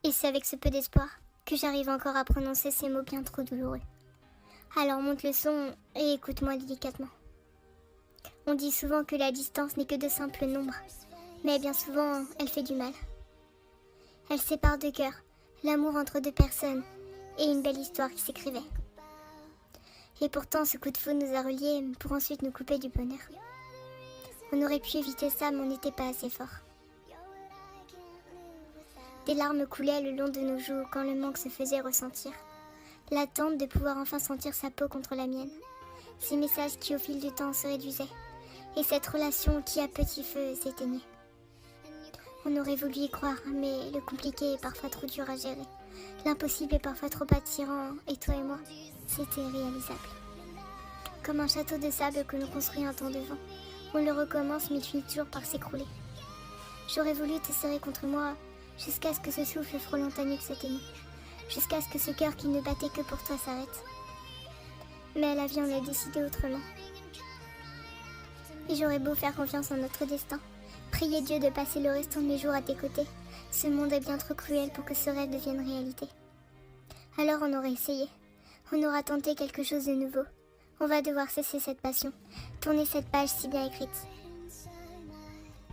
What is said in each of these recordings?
Et c'est avec ce peu d'espoir que j'arrive encore à prononcer ces mots bien trop douloureux. Alors monte le son et écoute-moi délicatement. On dit souvent que la distance n'est que de simples nombres, mais bien souvent, elle fait du mal. Elle sépare deux cœurs, l'amour entre deux personnes et une belle histoire qui s'écrivait. Et pourtant, ce coup de foudre nous a reliés pour ensuite nous couper du bonheur. On aurait pu éviter ça, mais on n'était pas assez fort. Des larmes coulaient le long de nos joues quand le manque se faisait ressentir. L'attente de pouvoir enfin sentir sa peau contre la mienne. Ces messages qui au fil du temps se réduisaient. Et cette relation qui à petit feu s'éteignait. On aurait voulu y croire, mais le compliqué est parfois trop dur à gérer. L'impossible est parfois trop attirant, et toi et moi, c'était réalisable. Comme un château de sable que l'on construit un temps devant. On le recommence mais finit toujours par s'écrouler. J'aurais voulu te serrer contre moi, jusqu'à ce que ce souffle frôlant ta nuque s'éteigne. Jusqu'à ce que ce cœur qui ne battait que pour toi s'arrête. Mais la vie en a décidé autrement. Et j'aurais beau faire confiance en notre destin, prier Dieu de passer le restant de mes jours à tes côtés, ce monde est bien trop cruel pour que ce rêve devienne réalité. Alors on aurait essayé, on aura tenté quelque chose de nouveau. On va devoir cesser cette passion, tourner cette page si bien écrite.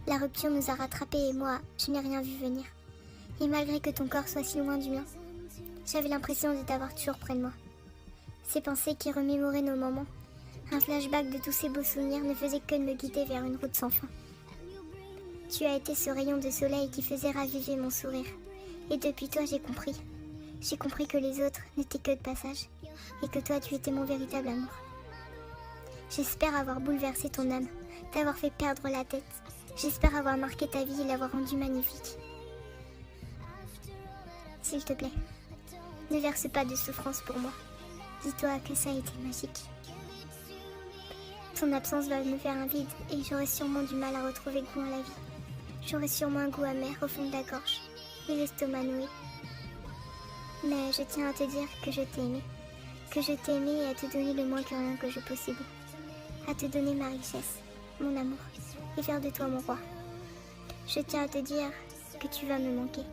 La rupture nous a rattrapés et moi, je n'ai rien vu venir. Et malgré que ton corps soit si loin du mien, j'avais l'impression de t'avoir toujours près de moi. Ces pensées qui remémoraient nos moments, un flashback de tous ces beaux souvenirs ne faisait que de me guider vers une route sans fin. Tu as été ce rayon de soleil qui faisait raviver mon sourire. Et depuis toi, j'ai compris. J'ai compris que les autres n'étaient que de passage. Et que toi, tu étais mon véritable amour. J'espère avoir bouleversé ton âme, t'avoir fait perdre la tête. J'espère avoir marqué ta vie et l'avoir rendue magnifique. S'il te plaît, ne verse pas de souffrance pour moi. Dis-toi que ça a été magique. Ton absence va me faire un vide et j'aurai sûrement du mal à retrouver goût à la vie. J'aurai sûrement un goût amer au fond de la gorge et l'estomac noué. Mais je tiens à te dire que je t'ai aimé. Que je t'ai aimé et à te donner le moins que rien que je possible. À te donner ma richesse, mon amour, et faire de toi mon roi. Je tiens à te dire que tu vas me manquer,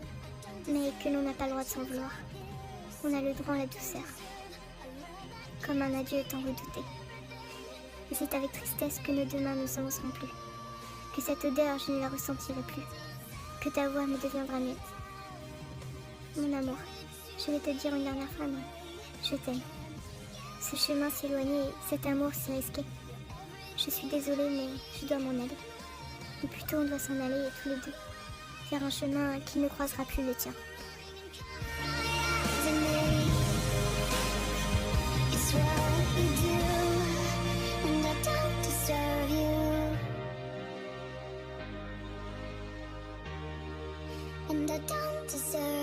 mais que l'on n'a pas le droit de s'en vouloir. On a le droit à la douceur, comme un adieu tant redouté. Et c'est avec tristesse que nos deux mains ne s'avanceront plus, que cette odeur je ne la ressentirai plus, que ta voix me deviendra muette. Mon amour, je vais te dire une dernière fois, mais je t'aime. Ce chemin si éloigné, cet amour si risqué. Je suis désolée, mais je dois m'en aller. Ou plutôt, on doit s'en aller tous les deux, vers un chemin qui ne croisera plus le tien. And I don't deserve